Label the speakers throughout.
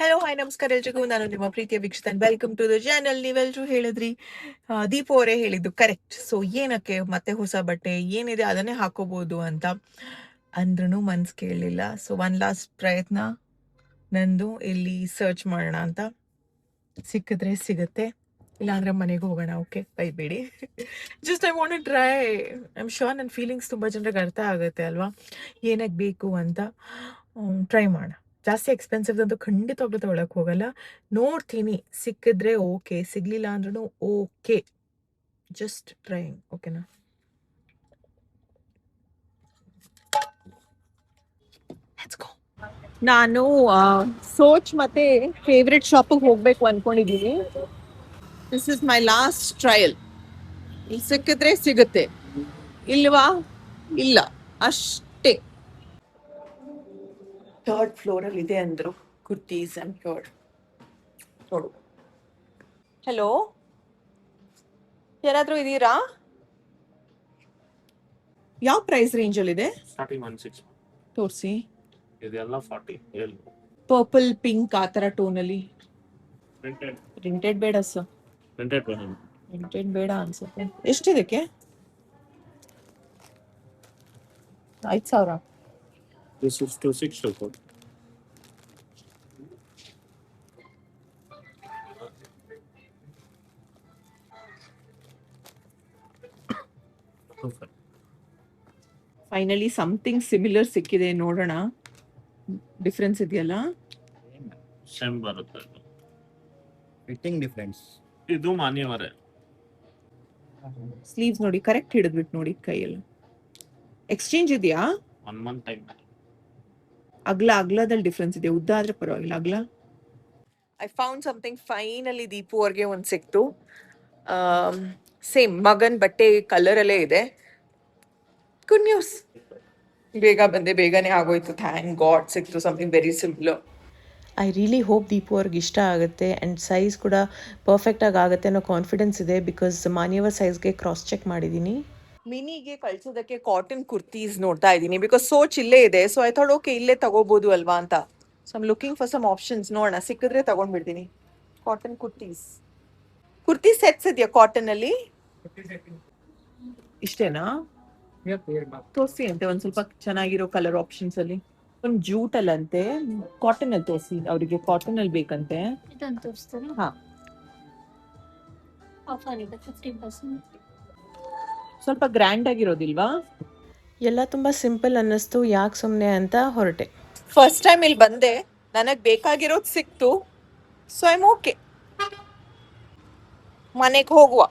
Speaker 1: Hello hi ನಮಸ್ಕಾರ ಎಲ್ರಿಗೂ. ನಾನು ನಿಮ್ಮ ಪ್ರೀತಿಯ ವೀಕ್ಷಿತನ್. Welcome to the channel. ನೀವೆಲ್ರೂ ಹೇಳಿದ್ರಿ, ದೀಪು ಅವರೇ ಹೇಳಿದ್ದು ಕರೆಕ್ಟ್. ಸೊ ಏನಕ್ಕೆ ಮತ್ತೆ ಹೊಸ ಬಟ್ಟೆ ಏನಿದೆ ಅದನ್ನೇ ಹಾಕೋಬಹುದು ಅಂತ ಅಂದ್ರೂ ಮನ್ಸು ಕೇಳಲಿಲ್ಲ. ಸೊ ಒನ್ ಲಾಸ್ಟ್ ಪ್ರಯತ್ನ ನಂದು, ಇಲ್ಲಿ ಸರ್ಚ್ ಮಾಡೋಣ ಅಂತ. ಸಿಕ್ಕಿದ್ರೆ ಸಿಗುತ್ತೆ, ಇಲ್ಲಾಂದ್ರೆ ಮನೆಗೆ ಹೋಗೋಣ. ಓಕೆ, ಬೈಬೇಡಿ. Just I want to try. I am sure ನನ್ನ ಫೀಲಿಂಗ್ಸ್ ತುಂಬ ಜನರಿಗೆ ಅರ್ಥ ಆಗುತ್ತೆ ಅಲ್ವಾ, ಏನಕ್ಕೆ ಬೇಕು ಅಂತ. ಟ್ರೈ ಮಾಡೋಣ. ಜಾಸ್ತಿ ಎಕ್ಸ್ಪೆನ್ಸಿವ್ ಅಂತೂ ಖಂಡಿತವಾಗ್ಲೂ ತಗೊಳಕ್ ಹೋಗಲ್ಲ. ನೋಡ್ತೀನಿ, ಸಿಕ್ಕಿದ್ರೆ ಓಕೆ, ಸಿಗ್ಲಿಲ್ಲ ಅಂದ್ರೂ ಓಕೆ. ಜಸ್ಟ್ ಟ್ರೈಯಿಂಗ್, ಓಕೆನಾ? ನಾನು ಸೋಚ್ ಮತ್ತೆ ಫೇವ್ರೆಟ್ ಶಾಪಿಗೆ ಹೋಗ್ಬೇಕು ಅನ್ಕೊಂಡಿದೀನಿ. This is my last trial. ಇಲ್ಲಿ ಸಿಕ್ಕಿದ್ರೆ ಸಿಗುತ್ತೆ, ಇಲ್ವಾ ಇಲ್ಲ, ಅಷ್ಟೇ. ಥರ್ಡ್ ಫ್ಲೋರಲ್ಲಿ ಇದೆ ಅಂದ್ರು ಕುರ್ತೀಸ್ ಅಂಡ್ ಥರ್ಡ್. ನೋಡು. ಹಲೋ, ಯಾರಾದ್ರೂ ಇದೀರಾ? ಯಾವ ಪ್ರೈಸ್ ರೇಂಜ್ ಅಲ್ಲಿ ಇದೆ?
Speaker 2: ಸ್ಟಾರ್ಟಿಂಗ್ 16
Speaker 1: ತೋರಿಸಿ.
Speaker 2: ಇದೆಲ್ಲ 40 ಹೇಳಿ.
Speaker 1: ಪರ್ಪಲ್ ಪಿಂಕ್ ಆ ಥರ ಟೋನಲ್ಲಿ.
Speaker 2: ಪ್ರಿಂಟೆಡ್
Speaker 1: ಪ್ರಿಂಟೆಡ್ ಬೇಡ ಸರ್,
Speaker 2: ಪ್ರಿಂಟೆಡ್ ಬನ್ನಿ.
Speaker 1: ಪ್ರಿಂಟೆಡ್ ಬೇಡ ಅನ್ಸುತ್ತೆ. ಎಷ್ಟಿದಕ್ಕೆ? 5,000.
Speaker 2: This is 2624.
Speaker 1: Finally something similar ಸಿಕ್ಕಿದೆ, ನೋಡೋಣ. ಡಿಫ್ರೆನ್ಸ್ ಇದೆಯಲ್ಲ?
Speaker 2: ಸೇಮ್ ಬರುತ್ತೆ.
Speaker 3: Fitting difference.
Speaker 2: ಇದು ಮಾನ್ಯವರೇ.
Speaker 1: ಸ್ಲೀವ್ಸ್ ನೋಡಿ, ಕರೆಕ್ಟ್ ಹಿಡಿದ್ಬಿಟ್ಟು ನೋಡಿ ಕೈಯಲ್ಲಿ. ಎಕ್ಸ್ಚೇಂಜ್ ಇದೆಯಾ?
Speaker 2: 1 month ಟೈಮ್.
Speaker 1: ಅಗ್ಲದಲ್ಲಿ ಡಿಫ್ರೆನ್ಸ್ ಇದೆ, ಉದ್ದ ಆದ್ರೆ ಪರವಾಗಿಲ್ಲ. ಅಗ್ಲ I found something. Finally Deepu ಅವ್ರಿಗೆ ಒಂದು ಸಿಕ್ತು. ಸೇಮ್ ಮಗನ್ ಬಟ್ಟೆ ಕಲರ್ ಅಲ್ಲೇ ಇದೆ. ಗುಡ್ ನ್ಯೂಸ್, ಬೇಗ ಬಂದೆ, ಬೇಗನೆ ಆಗೋಯ್ತು. ಥ್ಯಾಂಕ್ ಗಾಡ್, ಸಿಕ್ತು something very simple.
Speaker 4: I really hope Deepu ಅವ್ರಿಗೆ ಇಷ್ಟ ಆಗುತ್ತೆ ಆ್ಯಂಡ್ ಸೈಜ್ ಕೂಡ ಪರ್ಫೆಕ್ಟಾಗಿ ಆಗುತ್ತೆ ಅನ್ನೋ ಕಾನ್ಫಿಡೆನ್ಸ್ ಇದೆ. ಬಿಕಾಸ್ ಮಾನ್ಯವರ್ ಸೈಜ್ಗೆ ಕ್ರಾಸ್ ಚೆಕ್ ಮಾಡಿದ್ದೀನಿ.
Speaker 1: ಮಿನಿಗೆ ಕಳ್ಸೋದಕ್ಕೆ ಕಾಟನ್ ಕುರ್ತೀಸ್ ನೋಡ್ತಾ ಇದ್ದೀನಿ, ಬಿಕಾಸ್ ಸೋಚ್ ಇಲ್ಲೇ ಇದೆ. ಸೊ ಐ ಥಾಟ್ ಓಕೆ, ಇಲ್ಲೇ ತಗೋಬಹುದು ಅಲ್ವಾ ಅಂತ. So I'm looking for some options. ನೋಡೋಣ, ಸಿಕ್ಕಿದ್ರೆ ತಗೊಂಡ್ಬಿಡ್ತೀನಿ. ಕಾಟನ್ ಕುರ್ತಿ ಸೆಟ್ಸ್ ಇದೆಯಾ ಕಾಟನ್ ಅಲ್ಲಿ? ಇಷ್ಟೇನಾ? ತೋರಿಸಿ ಅಂತೆ ಒಂದ್ ಸ್ವಲ್ಪ ಚೆನ್ನಾಗಿರೋ ಕಲರ್ ಆಪ್ಷನ್ಸ್ ಅಲ್ಲಿ. ಒಂದು ಜೂಟ್ ಅಲ್ಲಂತೆ, ಕಾಟನ್ ಅಲ್ಲಿ ತೋರಿಸಿ. ಅವರಿಗೆ ಕಾಟನ್ ಅಲ್ಲಿ ಬೇಕಂತೆ.
Speaker 5: ಇದನ್ನು ತೋರಿಸ್ತಾರೆ.
Speaker 1: ಹಾ,
Speaker 5: ಆಫರ್ ಇದೆ 50%.
Speaker 1: ಸ್ವಲ್ಪ ಗ್ರ್ಯಾಂಡ್ ಆಗಿರೋದಿಲ್ವಾ?
Speaker 4: ಎಲ್ಲ ತುಂಬ ಸಿಂಪಲ್ ಅನ್ನಿಸ್ತು, ಯಾಕೆ ಸುಮ್ಮನೆ ಅಂತ ಹೊರಟೆ.
Speaker 1: ಫಸ್ಟ್ ಟೈಮ್ ಇಲ್ಲಿ ಬಂದೆ, ನನಗೆ ಬೇಕಾಗಿರೋದು ಸಿಕ್ತು. ಸೊ ಐಮ್ ಓಕೆ, ಮನೆಗೆ ಹೋಗುವ.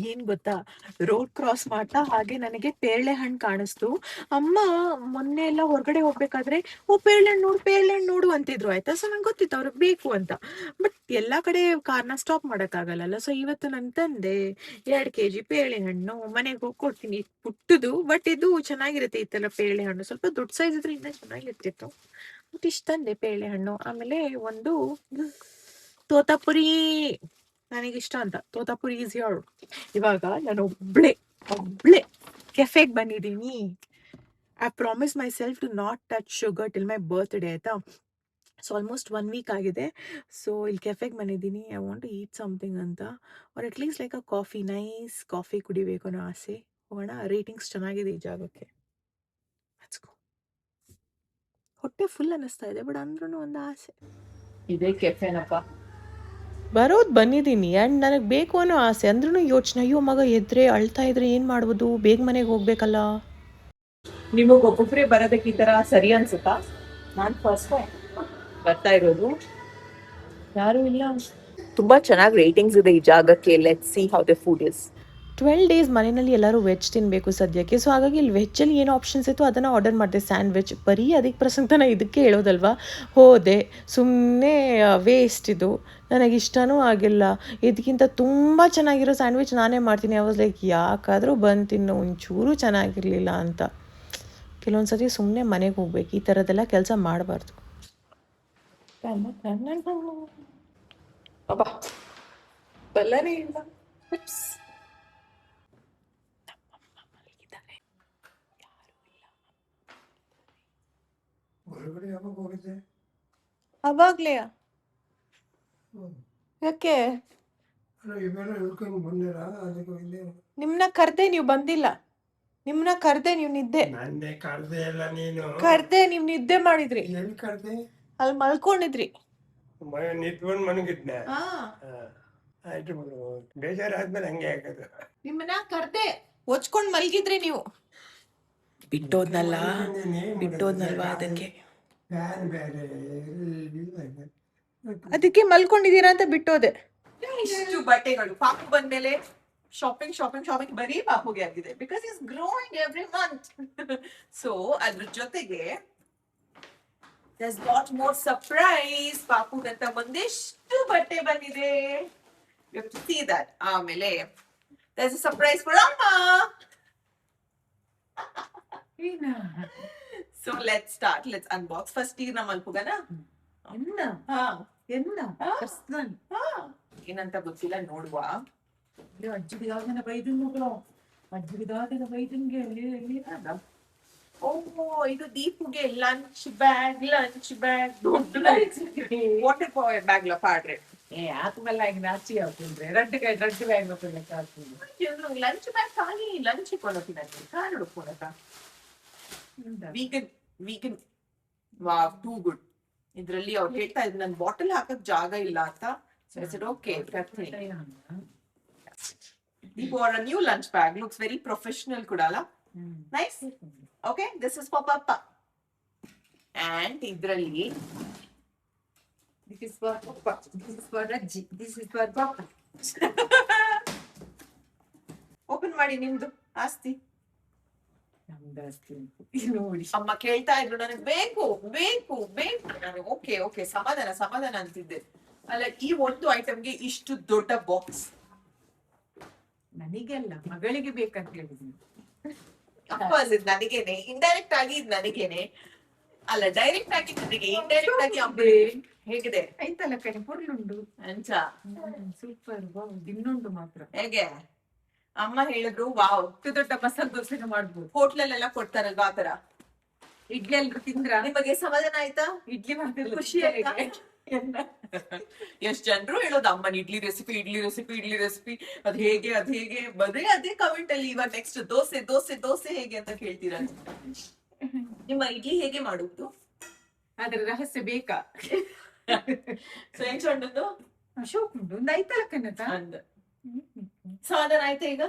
Speaker 1: ಏನ್ ಗೊತ್ತಾ, ರೋಡ್ ಕ್ರಾಸ್ ಮಾಡ್ತಾ ಹಾಗೆ ನನಗೆ ಪೇರಳೆ ಹಣ್ಣು ಕಾಣಿಸ್ತು. ಅಮ್ಮ ಮೊನ್ನೆ ಎಲ್ಲ ಹೊರಗಡೆ ಹೋಗ್ಬೇಕಾದ್ರೆ ಪೇರಳೆ ಹಣ್ಣು ನೋಡು ಅಂತಿದ್ರು, ಆಯ್ತಾ. ಸೊ ನಂಗೆ ಗೊತ್ತಿತ್ತು ಅವ್ರಿಗೆ ಬೇಕು ಅಂತ. ಬಟ್ ಎಲ್ಲಾ ಕಡೆ ಕಾರ್ನ ಸ್ಟಾಪ್ ಮಾಡಕ್ಕಾಗಲ್ಲ. ಸೊ ಇವತ್ತು ನಾನು ತಂದೆ 2 kg ಪೇರಳೆ ಹಣ್ಣು. ಮನೆಗೆ ಹೋಗಿ ಕೊಡ್ತೀನಿ. ಪುಟ್ಟದು, ಬಟ್ ಇದು ಚೆನ್ನಾಗಿರುತ್ತೆ. ಈ ತರ ಪೇರಳೆ ಹಣ್ಣು ಸ್ವಲ್ಪ ದೊಡ್ಡ ಸೈಜ್ ಇದ್ರೆ ಇನ್ನೂ ಚೆನ್ನಾಗಿರ್ತಿತ್ತು. ಬಟ್ ಇಷ್ಟ ತಂದೆ ಪೇರಳೆ ಹಣ್ಣು. ಆಮೇಲೆ ಒಂದು ತೋತಾಪುರಿ, ನನಗಿಷ್ಟ ಅಂತ ತೋತಾಪುರಿ ಈಸ್ ಯಾರು. ಇವಾಗ ನಾನು ಒಬ್ಳೆ ಕೆಫೆಗೆ ಬಂದಿದ್ದೀನಿ. I promise myself to not touch sugar till my birthday, ಆಯ್ತಾ. ಸೊ ಆಲ್ಮೋಸ್ಟ್ 1 week ಆಗಿದೆ. ಸೊ ಇಲ್ಲಿ ಕೆಫೆಗೆ ಬಂದಿದ್ದೀನಿ. I want to eat something ಅಂತ, or at least like a coffee. Nice coffee ಕುಡಿಬೇಕು ಅನ್ನೋ ಆಸೆ. ಹೋಗೋಣ. ರೇಟಿಂಗ್ಸ್ ಚೆನ್ನಾಗಿದೆ ಈ ಜಾಗಕ್ಕೆ. Let's go. ಹೊಟ್ಟೆ ಫುಲ್ ಅನ್ನಿಸ್ತಾ ಇದೆ, ಬಟ್ ಅಂದ್ರೂ ಒಂದು ಆಸೆ. ಇದೇ ಕೆಫೆನಪ್ಪ.
Speaker 4: ಬರೋದು ಬಂದಿದ್ದೀನಿ ಆ್ಯಂಡ್ ನನಗೆ ಬೇಕು ಅನ್ನೋ ಆಸೆ ಅಂದ್ರೂ ಯೋಚನೆ, ಅಯ್ಯೋ ಮಗ ಎದ್ರೆ ಅಳ್ತಾ ಇದ್ರೆ ಏನು ಮಾಡ್ಬೋದು, ಬೇಗ ಮನೆಗೆ ಹೋಗ್ಬೇಕಲ್ಲ.
Speaker 1: ನಿಮಗೆ ಒಬ್ಬೊಬ್ಬರೇ ಬರೋದಕ್ಕೆ ಈ ತರ ಸರಿ ಅನ್ಸುತ್ತಾ? ನಾನು ಫಸ್ಟ್ ಟೈಮ್ ಬರ್ತಾ ಇರೋದು, ಯಾರು ಇಲ್ಲ. ತುಂಬಾ ಚೆನ್ನಾಗಿ ರೇಟಿಂಗ್ಸ್ ಇದೆ ಈ ಜಾಗಕ್ಕೆ. Let's see how the food is.
Speaker 4: 12 days ಮನೆಯಲ್ಲಿ ಎಲ್ಲರೂ ವೆಜ್ ತಿನ್ನಬೇಕು ಸದ್ಯಕ್ಕೆ. ಸೊ ಹಾಗಾಗಿ ಇಲ್ಲಿ ವೆಜ್ಜಲ್ಲಿ ಏನು ಆಪ್ಷನ್ಸ್ ಇತ್ತು ಅದನ್ನು ಆರ್ಡರ್ ಮಾಡಿದೆ. ಸ್ಯಾಂಡ್ವಿಚ್ ಬರೀ ಅದಕ್ಕೆ ಪ್ರಸಂಗನ ಇದಕ್ಕೆ ಹೇಳೋದಲ್ವಾ, ಹೋದೆ ಸುಮ್ಮನೆ ವೇಸ್ಟ್. ಇದು ನನಗಿಷ್ಟನೂ ಆಗಿಲ್ಲ. ಇದಕ್ಕಿಂತ ತುಂಬ ಚೆನ್ನಾಗಿರೋ ಸ್ಯಾಂಡ್ವಿಚ್ ನಾನೇ ಮಾಡ್ತೀನಿ. ಐ ವಾಸ್ ಲೈಕ್, ಯಾಕಾದರೂ ಬಂದು ತಿನ್ನೋ, ಒಂಚೂರು ಚೆನ್ನಾಗಿರಲಿಲ್ಲ ಅಂತ. ಕೆಲವೊಂದು ಸತಿ ಸುಮ್ಮನೆ ಮನೆಗೆ ಹೋಗ್ಬೇಕು, ಈ ಥರದ್ದೆಲ್ಲ ಕೆಲಸ ಮಾಡಬಾರ್ದು.
Speaker 1: ಅಬ್ಬಾ, ಬಲ್ಲನೇ ಇಲ್ಲ.
Speaker 6: ಹೊರಗಡೆ ಯಾವಾಗ ಹೋಗಿದ್ದೆ?
Speaker 1: ಅವಾಗ್ಲೇ
Speaker 6: ಹ್ಮ್.
Speaker 1: ಯಾಕೆ
Speaker 6: ಅಲ್ಲ ಇವೆಲ್ಲ ಹಿಡ್ಕೊಂಡು ಬಂದಿರಾ ಅದಕ್ಕೆ ಹೋಗಿದ್ದೆ.
Speaker 1: ನಿಮ್ನ ಕರ್ದೆ ನೀವು ಬಂದಿಲ್ಲ. ನಿಮ್ನ ಕರ್ದೆ ನೀವು ನಿದ್ದೆ
Speaker 6: ನನ್ನೇ ಕರ್ದೆ ಇಲ್ಲ ನೀನು.
Speaker 1: ಕರ್ದೆ ನೀವು ನಿದ್ದೆ ಮಾಡಿದ್ರಿ.
Speaker 6: ಎಲ್ಲಿ ಕರ್ದೆ?
Speaker 1: ಅಲ್ಲಿ ಮಲ್ಕೊಂಡಿದ್ರಿ.
Speaker 6: ನಿಂತ್ಕೊಂಡು ಮನಗಿದ್ನ.
Speaker 1: ಹಾ
Speaker 6: ಆಯ್ತು ಬಿಡು, ಬೇಜಾರಾದ್ಮೇಲೆ ಹಂಗೆ ಆಗೋದು.
Speaker 1: ನಿಮ್ಮನ್ನ ಕರ್ದೆ ಹೊಚ್ಕೊಂಡ್ ಮಲ್ಗಿದ್ರಿ ನೀವು. ಬಿಟ್ಟೋದ್ನಲ್ಲ ಬಿಟ್ಟೋದ್ನಲ್ವಾ ಅದಕ್ಕೆ
Speaker 6: ಫ್ಯಾನ್ ಬೇರೆ
Speaker 1: ಅದಕ್ಕೆ ಮಲ್ಕೊಂಡಿದೀರಾ ಅಂತ ಬಿಟ್ಟೋದೆ. ಇಷ್ಟು ಬಟ್ಟೆಗಳು ಪಾಪು ಬಂದ್ಮೇಲೆ ಶಾಪಿಂಗ್ ಶಾಪಿಂಗ್ ಶಾಪಿಂಗ್ ಬರೀ ಪಾಪುಗೆ ಆಗಿದೆ. Because is growing every month. So ಅದ್ರ ಜೊತೆಗೆ ಲಾಟ್ ಮೋರ್ ಸರ್ಪ್ರೈಸ್. ಪಾಪುಗಂತ ಒಂದಿಷ್ಟು ಬಟ್ಟೆ ಬಂದಿದೆ. You have to see that. ಆಮೇಲೆ there's a surprise for ಅಮ್ಮ. So let's start. Let's unbox. First ಈರ್ನ ಮಲ್ಪುಗನ ಹಾ ಏನಂತ ಗೊತ್ತಿಲ್ಲ, ನೋಡುವ. ಓ ಇದು ದೀಪುಗೆ ಲಂಚ್ ಬ್ಯಾಗ್ ವಾಟರ್ ಬ್ಯಾಗ್ ಪಾಡ್ರೆ ಲಂಚ್ ಬ್ಯಾಗ್ ಖಾಲಿ ಲಂಚ್ ಕೊನೊತ್ತಿನಲ್ಲಿ ಕಾರಡು ಕೊನಕ ವೀಗನ್ ವಾವ್ ಟೂ ಗುಡ್. ಇದ್ರಲ್ಲಿ ಅವ್ರು ಹೇಳ್ತಾ ಇದ್ರು ನನ್ ಬಾಟಲ್ ಹಾಕಕ್ ಜಾಗ ಇಲ್ಲ ಅಂತ. Okay Deepu, a new lunch bag looks very professional kuda la. Nice. Okay, this is for Papa. And idralli
Speaker 7: This is for Papa. This is for Rajji. This is for Papa.
Speaker 1: open ಮಾಡಿ ನಿಮ್ದು ಆಸ್ತಿ.
Speaker 7: ನೋಡಿ
Speaker 1: ಅಮ್ಮ ಕೇಳ್ತಾ ಇದ್ರು ನನಗೆ ಬೇಕು ಬೇಕು ಬೇಕು. ನಾನು ಓಕೆ ಓಕೆ ಸಮಾಧಾನ ಸಮಾಧಾನ ಅಂತಿದ್ದೆ. ಅಲ್ಲ ಈ ಒಂದು ಐಟಮ್ಗೆ ಇಷ್ಟು ದೊಡ್ಡ ಬಾಕ್ಸ್
Speaker 7: ನನಗೆಲ್ಲ ಮಗಳಿಗೆ ಬೇಕಂತ ಹೇಳಿದ್ದೀನಿ.
Speaker 1: ಅಫ್ಕೋರ್ಸ್ ಇದು ನನಗೇನೆ, ಇಂಡೈರೆಕ್ಟ್ ಆಗಿ ಇದು ನನಗೇನೆ. ಅಲ್ಲ ಡೈರೆಕ್ಟ್ ಆಗಿ ನನಗೆ, ಇಂಡೈರೆಕ್ಟ್ ಆಗಿ ಅಮ್ಮೆ. ಹೇಗಿದೆ
Speaker 7: ಆಯ್ತಲ್ಲ ಕಣೆ, ಪುರ್ಲುಂಡು
Speaker 1: ಅಂಚ
Speaker 7: ಸೂಪರ್. ಇನ್ನುಂಡು ಮಾತ್ರ
Speaker 1: ಹೇಗೆ ಅಮ್ಮ ಹೇಳಿದ್ರು ವಾವ್
Speaker 7: ಇಷ್ಟು ದೊಡ್ಡ ಮಸಾಲೆ ದೋಸೆನ ಮಾಡ್ಬೋದು.
Speaker 1: ಹೋಟ್ಲಲ್ಲೆಲ್ಲ ಕೊಡ್ತಾರಲ್ವಾ ಆತರ.
Speaker 7: ಇಡ್ಲಿ ಎಲ್ರು ತಿಂದ್ರ?
Speaker 1: ನಿಮಗೆ ಸಮಾಧಾನ ಆಯ್ತಾ?
Speaker 7: ಇಡ್ಲಿ ಮಾಡ್ತಿಲ್ಲ,
Speaker 1: ಖುಷಿ ಆಯ್ತಾ? ಎಷ್ಟ್ ಜನರು ಹೇಳೋದು ಅಮ್ಮನ ಇಡ್ಲಿ ರೆಸಿಪಿ ಅದ್ ಹೇಗೆ ಅದೇ ಕಮೆಂಟ್ ಅಲ್ಲಿ. ಇವಾಗ ನೆಕ್ಸ್ಟ್ ದೋಸೆ ಹೇಗೆ ಅಂತ ಕೇಳ್ತೀರಾ. ನಿಮ್ಮ ಇಡ್ಲಿ ಹೇಗೆ ಮಾಡುವುದು?
Speaker 7: ಅದ್ರ ರಹಸ್ಯ ಬೇಕಾ?
Speaker 1: ಸೊ ಏನ್ ಚಂಡದ್ದು
Speaker 7: ಅಶೋಕ್ ಉಂಟು ಒಂದು ಆಯ್ತಲ್ಲ ಕನ್ನತ
Speaker 1: ಅಂದ ಸಮಾಧಾನ ಆಯ್ತಾ ಈಗ?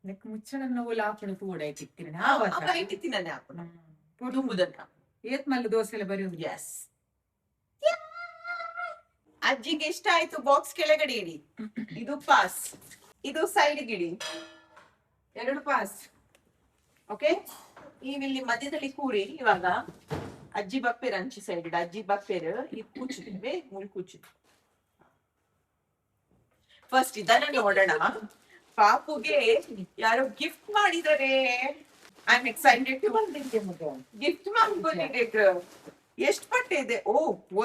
Speaker 7: ನೆಕ್ ಮುಚ್ಚಳ ನಾವು ಲಾಪಣ ಕೂಡ ಇಟ್ಟಿರ್ತೀನಿ
Speaker 1: ಅಮ್ಮ ಇಟ್ಟಿದ್ದೀನಿ ನಾನು ಹಾಕೋಣ ತುಂಬುದನ್ನ.
Speaker 7: ಏತ್ ಮಲ್ಲು ದೋಸೆ ಎಲ್ಲ ಬರೀ
Speaker 1: ಎಸ್. ಅಜ್ಜಿಗೆ ಇಷ್ಟ ಆಯ್ತು. ಬಾಕ್ಸ್ ಕೆಳಗಡೆ ಇಡಿ. ಇದು ಪಾಸ್, ಇದು ಸೈಡ್ ಗಿಡಿ, 2 ಪಾಸ್. ಓಕೆ, ನೀವಿಲ್ಲಿ ಮಧ್ಯದಲ್ಲಿ ಕೂರಿ. ಇವಾಗ ಅಜ್ಜಿ ಬಪ್ಪೇರ್ ಅಂಚಿ ಸೈಡ್ ಇಡ. ಅಜ್ಜಿ ಬಪ್ಪೇರ್ ಇದು ಕೂಚಿದ್ವಿ ಮುಳ್ ಕೂಚಿ. ಫಸ್ಟ್ ಇದನ್ನ ನೋಡೋಣ. ಪಾಪುಗೆ ಯಾರೋ ಗಿಫ್ಟ್ ಮಾಡಿದ್ದಾರೆ. ಐ ಆಮ್ ಎಕ್ಸೈಟೆಡ್ ಟು ಬಂದಿದ್ದೆ ಮಗ. ಗಿಫ್ಟ್ ಮಾಡ್ಕೊಂಡಿದ್ದೆ. ಎಷ್ಟು ಬಟ್ಟೆ ಇದೆ? ಓ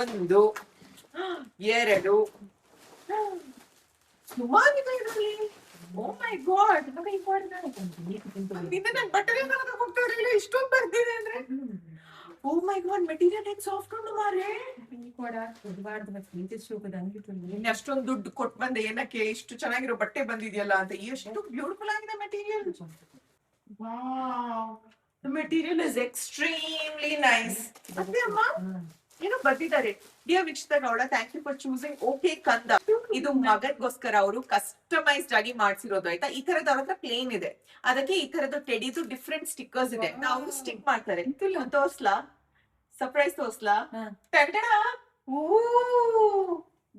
Speaker 1: 1 2 ಸುಮಾರಿದೆ ಇದರಲ್ಲಿ. ಓ ಮೈ ಗಾಡ್, ಇದು ನನ್ನ ಬಟ್ಟೆ ಹೋಗ್ತಾರೆ ಇಷ್ಟೊಂದು ಬರ್ದಿದೆ ಅಂದ್ರೆ. ಓ ಮೈ ಗಾಡ್, ಮೆಟೀರಿಯಲ್ ಹೆಂಗ್ ಸಾಫ್ಟ್ ಉಂಟು ಮಾರೆ. ನಿನ್ನೆ ಅಷ್ಟೊಂದು ದುಡ್ಡು ಕೊಟ್ಟು ಬಂದೆ ಏನಕ್ಕೆ ಇಷ್ಟು ಚೆನ್ನಾಗಿರೋ ಬಟ್ಟೆ ಬಂದಿದೆಯಲ್ಲ ಅಂತ. ಎಷ್ಟು ಬ್ಯೂಟಿಫುಲ್ ಆಗಿದೆ material. Wow, the material is extremely nice. ಮತ್ತೆ ಅಮ್ಮ ಏನೋ ಬರ್ದಿದ್ದಾರೆ. Dear Vikshitha Gowda, thank you for choosing okay ಕಂದ. ಇದು ಮಗನ್ಗೋಸ್ಕರ ಅವರು ಕಸ್ಟಮೈಸ್ಡ್ ಆಗಿ ಮಾಡ್ಸಿರೋದು ಆಯ್ತಾ. ಈ ತರದ ಅವ್ರ ಹತ್ರ ಪ್ಲೇನ್ ಇದೆ, ಅದಕ್ಕೆ ಈ ತರದ ಟೆಡಿದು ಡಿಫ್ರೆಂಟ್ ಸ್ಟಿಕ್ಕರ್ಸ್ ಇದೆ. ನಾವು ಸ್ಟಿಕ್ ಮಾಡ್ತಾರೆ. ತೋರ್ಸ್ಲಾ? ಸರ್ಪ್ರೈಸ್ ತೋರ್ಸ್ಲಾ? ಓ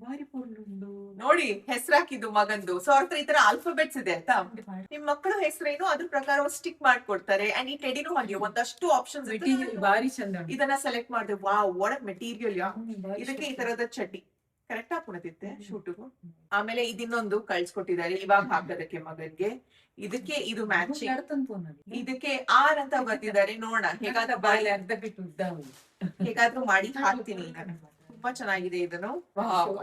Speaker 7: ಭಾರಿ ಪುರ್ಲುಂಡು
Speaker 1: ನೋಡಿ, ಹೆಸರು ಹಾಕಿದ್ದು ಮಗಂದು. ಸೊ ಅವ್ರ ಹತ್ರ ಈ ತರ ಆಲ್ಫಾಬೆಟ್ಸ್ ಇದೆ ಆಯ್ತಾ. ನಿಮ್ ಮಕ್ಕಳ ಹೆಸರೇನು ಅದ್ರ ಪ್ರಕಾರ ಸ್ಟಿಕ್ ಮಾಡ್ಕೊಡ್ತಾರೆ. ಅಂಡ್ ಈ ಟೆಡಿನೂ ಹಾಗೆ ಒಂದಷ್ಟು ಆಪ್ಷನ್ಸ್.
Speaker 7: ಮೆಟೀರಿಯಲ್ ಭಾರಿ ಚಂದ.
Speaker 1: ಇದನ್ನ ಸೆಲೆಕ್ಟ್ ಮಾಡಿದೆ. Wow, what material. ಇದಕ್ಕೆ ಈ ತರದ ಚಡ್ಡಿ ಕರೆಕ್ಟ್ ಹಾಕೊಳತಿತ್ತೆ ಶೂಟಿಗೂ. ಆಮೇಲೆ ಇದಿನ್ನೊಂದು ಕಳ್ಸ್ಕೊಟ್ಟಿದ್ದಾರೆ ಇವಾಗ ಹಾಕೋದಕ್ಕೆ ಮಗನ್ಗೆ. ಇದಕ್ಕೆ ಇದು ಮ್ಯಾಚಿಂಗ್. ಇದಕ್ಕೆ ಆರ್ ಅಂತ ಬರ್ತಿದ್ದಾರೆ. ನೋಡೋಣ ಹೇಗಾದ್ರೂ ಬಾಯಲ್ಲಿ
Speaker 7: ಅರ್ಧ ಬಿಟ್ಟು ಉದ್ದ
Speaker 1: ಹೇಗಾದ್ರೂ ಮಾಡಿ ಹಾಕ್ತೀನಿ. ತುಂಬಾ ಚೆನ್ನಾಗಿದೆ ಇದನ್ನು.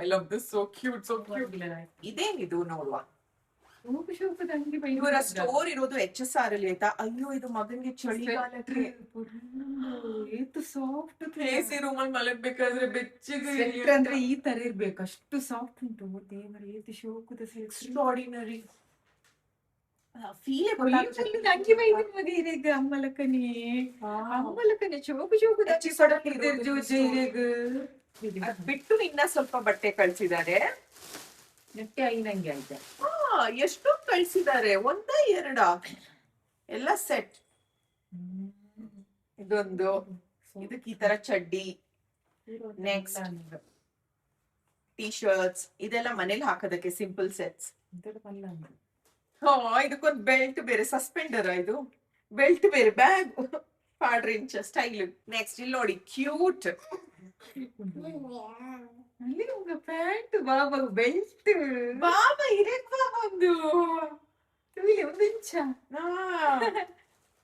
Speaker 1: I love this, so cute so cute. ಇದೇನಿದು ನೋಡುವ. ಇವರ ಸ್ಟೋರ್ ಇರೋದು HSR ಅಲ್ಲಿ ಆಯ್ತಾ. ಅಯ್ಯೋ ಇದು ಮಗನ್ಗೆ ಚಳಿಗಾಲಕ್ಕೆ
Speaker 7: ಸಾಫ್ಟ್
Speaker 1: ಎಸಿ ರೂಮ್ ಅಲ್ಲಿ ಮಲಗ್ಬೇಕಾದ್ರೆ ಬೆಚ್ಚಗೆ
Speaker 7: ಅಂದ್ರೆ ಈ ತರ ಇರ್ಬೇಕು, ಅಷ್ಟು ಸಾಫ್ಟ್ ಉಂಟು. ದೇವರೇ ಏತು ಶೋಕದ
Speaker 1: ಎಕ್ಸ್ಟ್ರಾಡಿನರಿ ಫೀಲ್
Speaker 7: ಅಂಗಿ ಬೈದಿನ ಮಗ ಇರೇಗ ಅಮ್ಮಲಕನಿ ಅಮ್ಮಲಕನಿ ಶೋಕು ಶೋಕದ
Speaker 1: ಬಿಟ್ಟು ಇನ್ನ ಸ್ವಲ್ಪ ಬಟ್ಟೆ ಕಳ್ಸಿದ್ದಾರೆ.
Speaker 7: ನೆಟ್ಟೆ ಐನಂಗೆ ಆಯ್ತಾ.
Speaker 1: ಎಷ್ಟು ಕಳ್ಸಿದ್ದಾರೆ, ಒಂದ ಎರಡ ಎಲ್ಲ ಸೆಟ್. ಇದೊಂದು, ಇದಕ್ಕೆ ಈ ತರ ಚಡ್ಡಿ, ನೆಕ್ಸ್ಟ್ ಟೀ ಶರ್ಟ್ಸ್, ಇದೆಲ್ಲ ಮನೇಲಿ ಹಾಕೋದಕ್ಕೆ ಸಿಂಪಲ್ ಸೆಟ್ಸ್. ಇದಕ್ಕೊಂದು ಬೆಲ್ಟ್ ಬೇರೆ, ಸಸ್ಪೆಂಡರ್ ಇದು ಬೆಲ್ಟ್ ಬೇರೆ, ಬ್ಯಾಗ್ 4 ಇಂಚ್ ಸ್ಟೈಲ್. ನೆಕ್ಸ್ಟ್ ಇಲ್ಲಿ ನೋಡಿ ಕ್ಯೂಟ್
Speaker 7: ಅಲ್ಲಿ ಉಂಗ ಪ್ಯಾಂಟ್ ಬಾಬಾ ಬೆಲ್ಟ್
Speaker 1: ಬಾಬಾ ಇರಕ್ ಒಂದು
Speaker 7: ಒಂದು ಇಂಚ.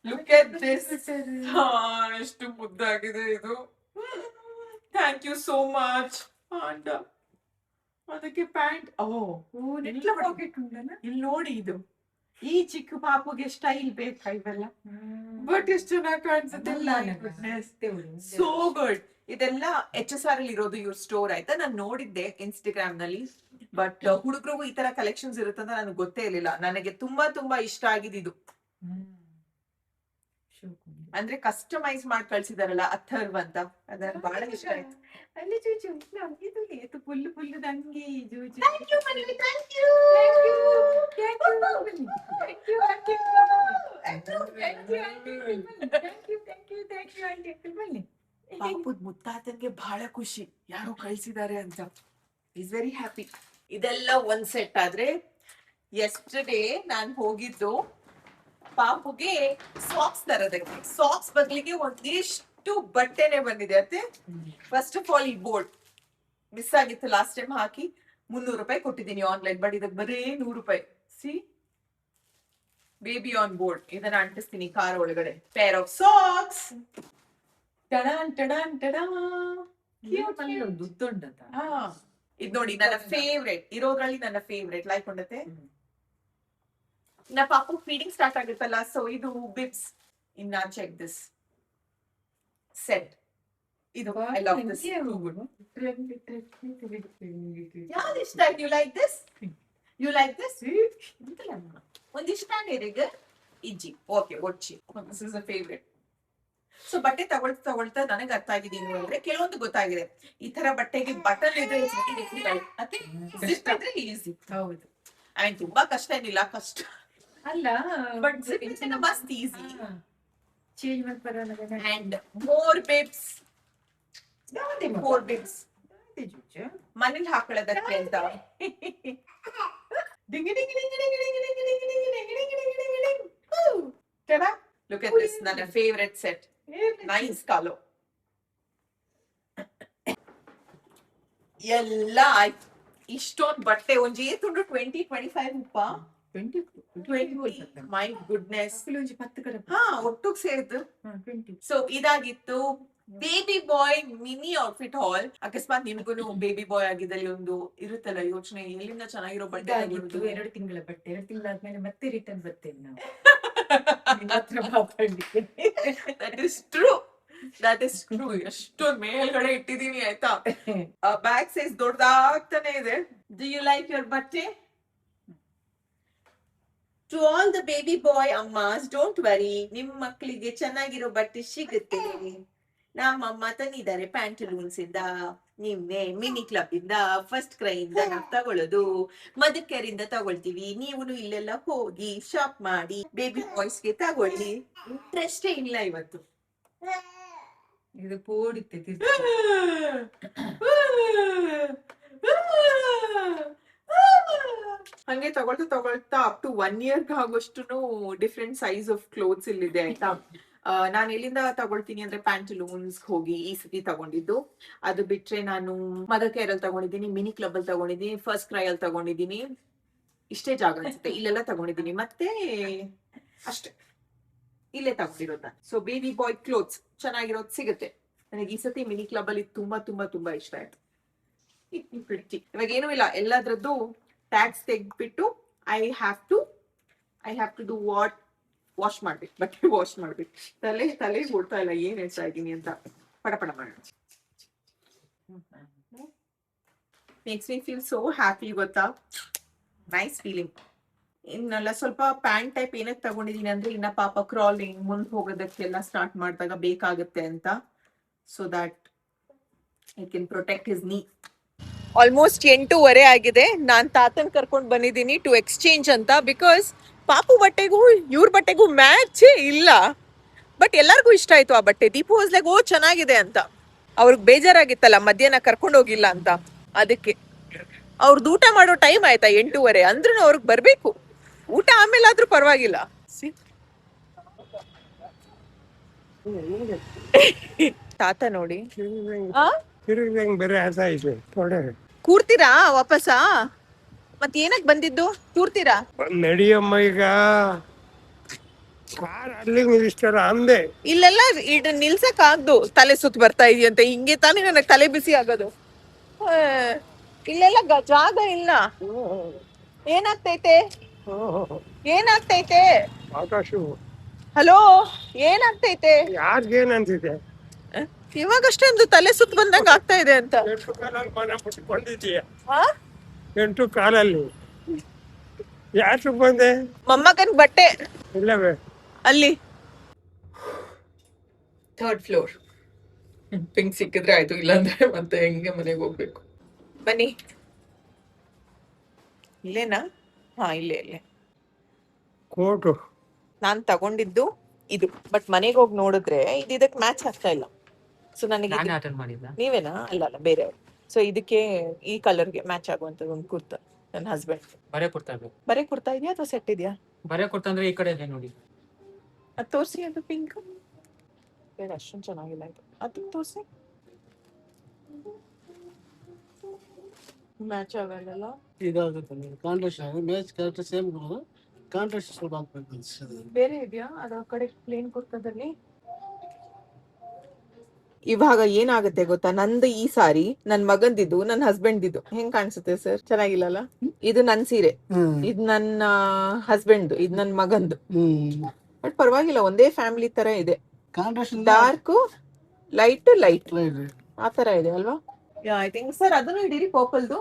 Speaker 1: ಲುಕ್ ಎಟ್ ದಿಸ್, ಎಷ್ಟು ಮುದ್ದಾಗಿದೆ ಇದು. Thank you so much. ಅದಕ್ಕೆ ಪ್ಯಾಂಟ್
Speaker 7: ಪಾಕೆಟ್ ಉಂಟಲ್ಲ
Speaker 1: ಇಲ್ಲಿ ನೋಡಿ, ಇದು ಈ ಚಿಕ್ಕ ಪಾಪುಗೆ ಸ್ಟೈಲ್ ಬೇಕಾ ಇವೆಲ್ಲ, ಬಟ್ ಎಷ್ಟು ಚೆನ್ನಾಗಿ ಕಾಣಿಸುತ್ತೆ. So good. ಇದೆಲ್ಲ HSR ಅಲ್ಲಿ ಇರೋದು ಇವ್ರ ಸ್ಟೋರ್ ಆಯ್ತಾ. ನಾನು ನೋಡಿದ್ದೆ ಇನ್ಸ್ಟಾಗ್ರಾಮ್ ನಲ್ಲಿ, ಬಟ್ ಹುಡುಗರಿಗೂ ಈ ತರ ಕಲೆಕ್ಷನ್ಸ್ ಇರುತ್ತಂತ ನನಗೆ ಗೊತ್ತೇ ಇರ್ಲಿಲ್ಲ. ನನಗೆ ತುಂಬಾ ತುಂಬಾ ಇಷ್ಟ ಆಗಿದ್ದು ಅಂದ್ರೆ ಕಸ್ಟಮೈಸ್ ಮಾಡಿ ಕಳ್ಸಿದಾರಲ್ಲ ಅಥರ್ವ್ ಅಂತ, ಅದ ಬಹಳ ಇಷ್ಟ ಆಯ್ತು.
Speaker 7: ಅಲ್ಲಿ ಜೂಜು ಇದು ಫುಲ್ ಫುಲ್ ನಂಗೆ ಜೂಜು.
Speaker 1: ಪಾಪುದ್ ಮುತ್ತಾತನ್ಗೆ ಬಹಳ ಖುಷಿ ಯಾರೋ ಕಳ್ಸಿದ್ದಾರೆ ಅಂತ. Is very happy. ಇದೆಲ್ಲ ಒಂದ್ ಸೆಟ್ ಆದ್ರೆ, ಎಸ್ಟರ್ಡೇ ನಾನ್ ಹೋಗಿದ್ದು ಪಾಪುಗೆ ಸಾಕ್ಸ್ ತರೋದಕ್ಕೆ. ಸಾಕ್ಸ್ ಬದಲಿಗೆ ಒಂದಿಷ್ಟು ಬಟ್ಟೆನೆ ಬಂದಿದೆ ಅತ್ತೆ. ಫಸ್ಟ್ ಆಫ್ ಆಲ್ ಈ ಬೋರ್ಡ್ ಮಿಸ್ ಆಗಿತ್ತು ಲಾಸ್ಟ್ ಟೈಮ್, ಹಾಕಿ 300 ರೂಪಾಯಿ ಕೊಟ್ಟಿದ್ದೀನಿ ಆನ್ಲೈನ್, ಬಟ್ ಇದಕ್ಕೆ ಬರೀ 100 ರೂಪಾಯಿ. C, baby on board. ಇದನ್ನ ಅಂಟಿಸ್ತೀನಿ ಕಾರ್ ಒಳಗಡೆ. Pair of socks. ಇದ್ ನೋಡಿ ನನ್ನ ಫೇವ್ರೆಟ್ ಇರೋದ್ರಲ್ಲಿ, ನನ್ನ ಫೇವ್ರೆಟ್ ಲೈಕ್ ಉಂಡತೆ. ನಾ ಪಾಪು ಫೀಡಿಂಗ್ ಸ್ಟಾರ್ಟ್ ಆಗುತ್ತಲ್ಲ, ಸೊ ಇದು ಬಿಬ್ಸ್. ಇನ್ನ ಚೆಕ್ ದಿಸ್ ಸೆಟ್. ಇದು ಐ ಲವ್ ದಿಸ್. ಯಾವ್ದು ಇಷ್ಟ ಆಯ್ತು? You like this? You like this? ಒಂದಿಷ್ಟ ನೀರಿಗೆ ಇಜ್ಜಿ. ಓಕೆ, ಒಚ್ಚಿ. This is a favourite. So ಬಟ್ಟೆ ತಗೊಳ್ತಾ ನನಗೆ ಅರ್ಥ ಆಗಿದ್ದೀನಿ ಅಂದ್ರೆ, ಕೆಲವೊಂದು ಗೊತ್ತಾಗಿದೆ. ಈ ತರ ಬಟ್ಟೆಗೆ ಬಟನ್ ಇದ್ರೆ ಈಸಿ.
Speaker 7: ಹೌದು,
Speaker 1: ಐ ಮೀನ್ ತುಂಬಾ ಕಷ್ಟ ಏನಿಲ್ಲ, ಕಷ್ಟ
Speaker 7: ಅಲ್ಲ
Speaker 1: ಬಟ್ ಮಸ್ತ್ ಈಸಿ.
Speaker 7: ಚೇಂಜ್ ಮಾಡ್ತಾರಲ್ಲ.
Speaker 1: ಅಂಡ್ ಮೋರ್ ಬಿಬ್ಸ್, ಮನೇಲಿ ಹಾಕೊಳ್ಳೋದಕ್ಕೆ ಅಂತ. Look at this, ನನ್ನ ಫೇವ್ರೆಟ್ ಸೆಟ್. ನೈಸ್ ಕಾಲೋ. ಎಲ್ಲ ಆಯ್ತು. ಇಷ್ಟೊಂದು ಬಟ್ಟೆ ಒಂಜಿ ತುಂಡು 20-25 ಉಪ್ಪ 20. My goodness. ಒಟ್ಟಿಗೆ ಸೇರಿದ್ದು. ಸೊ ಇದಾಗಿತ್ತು ಬೇಬಿ ಬಾಯ್ ಮಿನಿ ಔಟ್ಫಿಟ್ ಹಾಲ್. ಅಕಸ್ಮಾತ್ ನಿಮ್ಗೂ ಬೇಬಿ ಬಾಯ್ ಆಗಿದ್ದಲ್ಲಿ ಒಂದು ಇರುತ್ತಲ್ಲ ಯೋಚನೆ, ಎಲ್ಲಿಂದ ಚೆನ್ನಾಗಿರೋ ಬಟ್ಟೆ.
Speaker 7: 2 ತಿಂಗಳ ಬಟ್ಟೆ, 2 ತಿಂಗಳಾದ್ಮೇಲೆ ಮತ್ತೆ ರಿಟರ್ನ್ ಬರ್ತೇನೆ ನಾವು.
Speaker 1: That is true. ಎಷ್ಟೊಂದು ಮೇಲ್ಗಡೆ ಇಟ್ಟಿದೀನಿ ಆಯ್ತಾ. ಬ್ಯಾಗ್ ಸೈಜ್ ದೊಡ್ಡದಾಗ್ತಾನೆ ಇದೆ. ಡು ಯು ಲೈಕ್ ಯುವರ್ ಬಟ್ಟೆ? To all the baby boy ಅಮ್ಮಾಸ್, ಡೋಂಟ್ ವರಿ, ನಿಮ್ ಮಕ್ಕಳಿಗೆ ಚೆನ್ನಾಗಿರೋ ಬಟ್ಟೆ ಸಿಗುತ್ತೆ. ನಮ್ಮಮ್ಮ ತಂದಿದ್ದಾರೆ ಪ್ಯಾಂಟಲೂನ್ಸ್ ಇಂದ, ನಿನ್ನೆ ಮಿನಿ ಕ್ಲಬ್ ಇಂದ, ಫಸ್ಟ್ ಕ್ರೈ ಇಂದ ನಾವು ತಗೊಳ್ಳೋದು, ಮದರ್ ಕೇರ್ ಇಂದ ತಗೊಳ್ತೀವಿ. ನೀವು ಇಲ್ಲೆಲ್ಲ ಹೋಗಿ ಶಾಪ್ ಮಾಡಿ ಬೇಬಿ ಬಾಯ್ಸ್ಗೆ ತಗೊಳ್ಳಿ. ಇಂಟ್ರೆಸ್ಟೇ ಇಲ್ಲ ಇವತ್ತು.
Speaker 7: ಇದು ಪೋಡಿತ್ತೆ
Speaker 1: ಹಂಗೆ ತಗೊಳ್ತಾ ಅಪ್ ಟು 1 ಇಯರ್ ಆಗೋಷ್ಟು ಡಿಫ್ರೆಂಟ್ ಸೈಜ್ ಆಫ್ ಕ್ಲೋತ್ಸ್ ಇಲ್ಲಿದೆ ಆಯ್ತಾ. ನಾನು ಎಲ್ಲಿಂದ ತಗೊಳ್ತೀನಿ ಅಂದ್ರೆ ಪ್ಯಾಂಟಲೂನ್ಸ್ ಹೋಗಿ ಈ ಸತಿ ತಗೊಂಡಿದ್ದು. ಅದು ಬಿಟ್ರೆ ನಾನು ಮದರ್ ಕೇರ್ ಅಲ್ಲಿ ತಗೊಂಡಿದ್ದೀನಿ, ಮಿನಿ ಕ್ಲಬ್ ಅಲ್ಲಿ ತಗೊಂಡಿದ್ದೀನಿ, ಫಸ್ಟ್ ಕ್ರೈ ಅಲ್ಲಿ ತಗೊಂಡಿದ್ದೀನಿ. ಇಷ್ಟೇ ಜಾಗ ಅನ್ಸುತ್ತೆ, ಇಲ್ಲೆಲ್ಲ ತಗೊಂಡಿದ್ದೀನಿ. ಮತ್ತೆ ಅಷ್ಟೇ, ಇಲ್ಲೇ ತಗೊಂಡಿರೋದ. ಸೊ ಬೇಬಿ ಬಾಯ್ ಕ್ಲೋತ್ಸ್ ಚೆನ್ನಾಗಿರೋದು ಸಿಗುತ್ತೆ. ನನಗೆ ಈ ಸತಿ ಮಿನಿ ಕ್ಲಬ್ ಅಲ್ಲಿ ತುಂಬಾ ತುಂಬಾ ತುಂಬಾ ಇಷ್ಟ ಆಯ್ತು. ಇವಾಗ ಏನೂ ಇಲ್ಲ, ಎಲ್ಲದ್ರದ್ದು ಟ್ಯಾಗ್ಸ್ ತೆಗ್ದ್ಬಿಟ್ಟು I have to do wash ಮಾಡ್ಬೇಕು, ಬಟ್ಟೆ ವಾಶ್ ಮಾಡ್ಬೇಕು. ತಲೆ ಓಡ್ತಾ ಇಲ್ಲ ಏನ್ ಹೇಳ್ತಾ ಇದ್ದೀನಿ ಅಂತ. ಪಡ ಮಾಡಿ makes me feel so happy ಗೊತ್ತಾ. Nice feeling. ಇನ್ನೆಲ್ಲ ಸ್ವಲ್ಪ ಪ್ಯಾಂಟ್ ಟೈಪ್ ಏನಕ್ಕೆ ತಗೊಂಡಿದೀನಿ ಅಂದ್ರೆ ಇನ್ನ ಪಾಪ ಕ್ರಾಲಿಂಗ್ ಮುಂದೆ ಹೋಗೋದಕ್ಕೆಲ್ಲ ಸ್ಟಾರ್ಟ್ ಮಾಡಿದಾಗ ಬೇಕಾಗುತ್ತೆ ಅಂತ. So that I can protect his ನೀ. ಆಲ್ಮೋಸ್ಟ್ 8:30 ಆಗಿದೆ. ನಾನ್ ತಾತನ್ ಕರ್ಕೊಂಡು ಬಂದಿದ್ದೀನಿ ಟು ಎಕ್ಸ್ಚೇಂಜ್ ಅಂತ. ಬಿಕಾಸ್ ಪಾಪು ಬಟ್ಟೆಗೂ ಇವ್ರ ಬಟ್ಟೆಗೂ ಮ್ಯಾಚ್ ಇಲ್ಲ. ಬಟ್ ಎಲ್ಲರಿಗೂ ಇಷ್ಟ ಆಯ್ತು ಆ ಬಟ್ಟೆ. ದೀಪು ವಾಸ್ ಲೈಕ್ ಓ ಚೆನ್ನಾಗಿದೆ ಅಂತ. ಅವ್ರಿಗೆ ಬೇಜಾರಾಗಿತ್ತಲ್ಲ ಮಧ್ಯಾಹ್ನ ಕರ್ಕೊಂಡು ಹೋಗಿಲ್ಲ ಅಂತ. ಅದಕ್ಕೆ ಅವ್ರದ್ದು ಊಟ ಮಾಡೋ ಟೈಮ್ ಆಯ್ತಾ 8:30 ಅಂದ್ರೂ ಅವ್ರಿಗೆ ಬರ್ಬೇಕು. ಊಟ ಆಮೇಲೆ ಆದ್ರೂ ಪರವಾಗಿಲ್ಲ. ತಾತ ನೋಡಿ
Speaker 6: ತಿರುಗಿ ಬೇರೆ ಆಯ್ತು ತೊಡೆ
Speaker 1: ಕೂರ್ತೀರಾ ವಾಪಸ? ಮತ್ ಏನಕ್ ಬಂದಿದ್ದು? ಕೂರ್ತೀರಾ?
Speaker 6: ನಡಿಯಮ್ಮ ಈಗ ಕಾರ್ ಅಲ್ಲಿ ನಿಲ್ಲಿಸ್ತಾರ ಅಂದೆ.
Speaker 1: ಇಲ್ಲೆಲ್ಲ ನಿಲ್ಸಕ್ ಆಗ್ದು. ತಲೆ ಸುತ್ತ ಬರ್ತಾ ಇದೆಯಂತೆ. ಹಿಂಗೆ ತಾನೇ ನನಗೆ ತಲೆ ಬಿಸಿ ಆಗೋದು. ಇಲ್ಲೆಲ್ಲ ಜಾಗ ಇಲ್ಲ. ಏನಾಗ್ತೈತೆ?
Speaker 6: ಆಕಾಶ
Speaker 1: ಹಲೋ, ಏನಾಗ್ತೈತೆ?
Speaker 6: ಯಾರಿಗೇನ್ ಅನ್ಸಿದೆ?
Speaker 1: ಇವಾಗಷ್ಟೊಂದು ತಲೆ ಸುತ್ತ ಬಂದಂಗ ಆಗ್ತಾ ಇದೆ ಅಂತ.
Speaker 6: 8 ಕಾಲಲ್ಲಿ ಮನೆ ಬಿಟ್ಕೊಂಡಿದ್ದೀಯ?
Speaker 1: ಹಾ?
Speaker 6: 8 ಕಾಲಲ್ಲಿ ಯಾಕೆ ಬಂದೆ?
Speaker 1: ಮೊಮ್ಮಗನ್ ಬಟ್ಟೆ
Speaker 6: ಇಲ್ಲವೇ
Speaker 1: ಅಲ್ಲಿ 3rd ಫ್ಲೋರ್. ಪಿಂಕ್ ಸಿಕ್ಕಿದ್ರೆ ಆಯ್ತು, ಇಲ್ಲಾಂದ್ರೆ ಮತ್ತೆ ಹೆಂಗೆ ಮನೆಗೆ ಹೋಗ್ಬೇಕು. ಬನ್ನಿ. ಇಲ್ಲೇನಾ? ಹಾ, ಇಲ್ಲೇ.
Speaker 6: ಕೋಟು
Speaker 1: ನಾನ್ ತಗೊಂಡಿದ್ದು ಇದು. ಬಟ್ ಮನೆಗೆ ಹೋಗಿ ನೋಡಿದ್ರೆ ಇದಕ್ಕೆ ಮ್ಯಾಚ್ ಆಗ್ತಾ ಇಲ್ಲ. ಸೊ ನನಗೆ ನೀವೇನಾ? ಅಲ್ಲ ಬೇರೆಯವ್ರು. ಸೊ ಇದಕ್ಕೆ ಈ ಕಲರ್ಗೆ ಮ್ಯಾಚ್ ಆಗುವಂತದ್ದು ಒಂದು ಕುರ್ತಾ ನನ್ನ ಹಸ್ಬೆಂಡ್. ಬರೇ ಕುರ್ತಾ ಇದೆಯಾ ಅಥವಾ ಸೆಟ್ ಇದೆಯಾ?
Speaker 8: ಬರೇ ಕುರ್ತಾ ಅಂದ್ರೆ ಈ ಕಡೆ ಇದೆ ನೋಡಿ.
Speaker 1: ಅದು ತೋರಿಸಿ. ಅದು ಪಿಂಕ್ ಬೇಡ, ಅಷ್ಟೊಂದು ಚೆನ್ನಾಗಿಲ್ಲ ಇದು. ಅದು ತೋರಿಸಿ. ಮ್ಯಾಚ್ ಆಗಲ್ಲ.
Speaker 9: ಇದಾಗುತ್ತೆ contrast match correct same contrast ಸ್ವಲ್ಪ ಹಾಕ್ಬೇಕು.
Speaker 1: ಬೇರೆ ಇದೆಯಾ ಅದರ ಕಡೆ ಪ್ಲೇನ್ ಕುರ್ತದಲ್ಲಿ? ಇವಾಗ ಏನಾಗುತ್ತೆ ಗೊತ್ತಾ, ನಂದು ಈ ಸಾರಿ ನನ್ ಮಗಂದಿದ್ದು ನನ್ನ ಹಸ್ಬೆಂಡ್ ಹೆಂಗ್ ಕಾಣಿಸುತ್ತೆ ಸರ್? ಚೆನ್ನಾಗಿಲ್ಲಲ್ಲ? ಇದು ನನ್ ಸೀರೆ, ಇದು ನನ್ನ ಹಸ್ಬೆಂಡ್, ಇದು ನನ್ ಮಗಂದು. ಬಟ್ ಪರವಾಗಿಲ್ಲ, ಒಂದೇ ಫ್ಯಾಮಿಲಿ ತರ ಇದೆ.
Speaker 9: ಕಾಂಟ್ರಾಸ್ಟ್
Speaker 1: ಡಾರ್ಕ್ ಲೈಟ್ ಆ ತರ ಇದೆ ಅಲ್ವಾ? ಐ ಥಿಂಕ್ ಸರ್ ಅದನ್ನು ಹಿಡೀರಿ. ಪರ್ಪಲ್ದು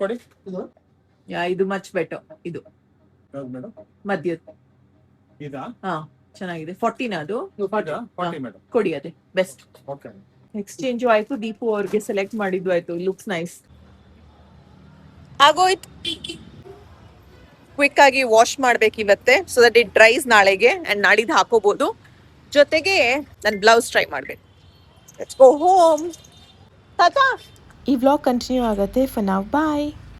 Speaker 8: ಕೊಡಿ.
Speaker 1: ಇದು ಮಚ್ ಬೆಟರ್. ಇದು ಮಧ್ಯದ
Speaker 8: ಇದಾ?
Speaker 1: ಹಾ, ಚೆನ್ನಾಗಿದೆ. 40 ಅದು
Speaker 8: 40 ಮೇಡಮ್.
Speaker 1: ಕೊಡಿ, ಅದೇ ಬೆಸ್ಟ್.
Speaker 8: ಓಕೆ.
Speaker 1: ಎಕ್ಸ್ಚೇಂಜ್ ಆಯ್ತು. ದೀಪು ಅವ್ರಿಗೆ ಸೆಲೆಕ್ಟ್ ಮಾಡಿದ್ದು ಆಯ್ತು. Looks nice. ಆಗೋಯ್ತು. ಕ್ವಿಕ್ ಆಗಿ ವಾಶ್ ಮಾಡ್ಬೇಕು ಇವತ್ತೆ, ಸೊ ದಟ್ ಇಟ್ ಡ್ರೈಸ್ ನಾಳೆಗೆ. ಅಂಡ್ ನಾಡಿದ್ದು ಹಾಕೋಬಹುದು. ಜೊತೆಗೆ ನನ್ ಬ್ಲೌಸ್ ಟ್ರೈ ಮಾಡ್ಬೇಕು. Let's go home. ತಾತಾ
Speaker 4: ಈ ವ್ಲಾಗ್ ಕಂಟಿನ್ಯೂ ಆಗುತ್ತೆ. For now bye.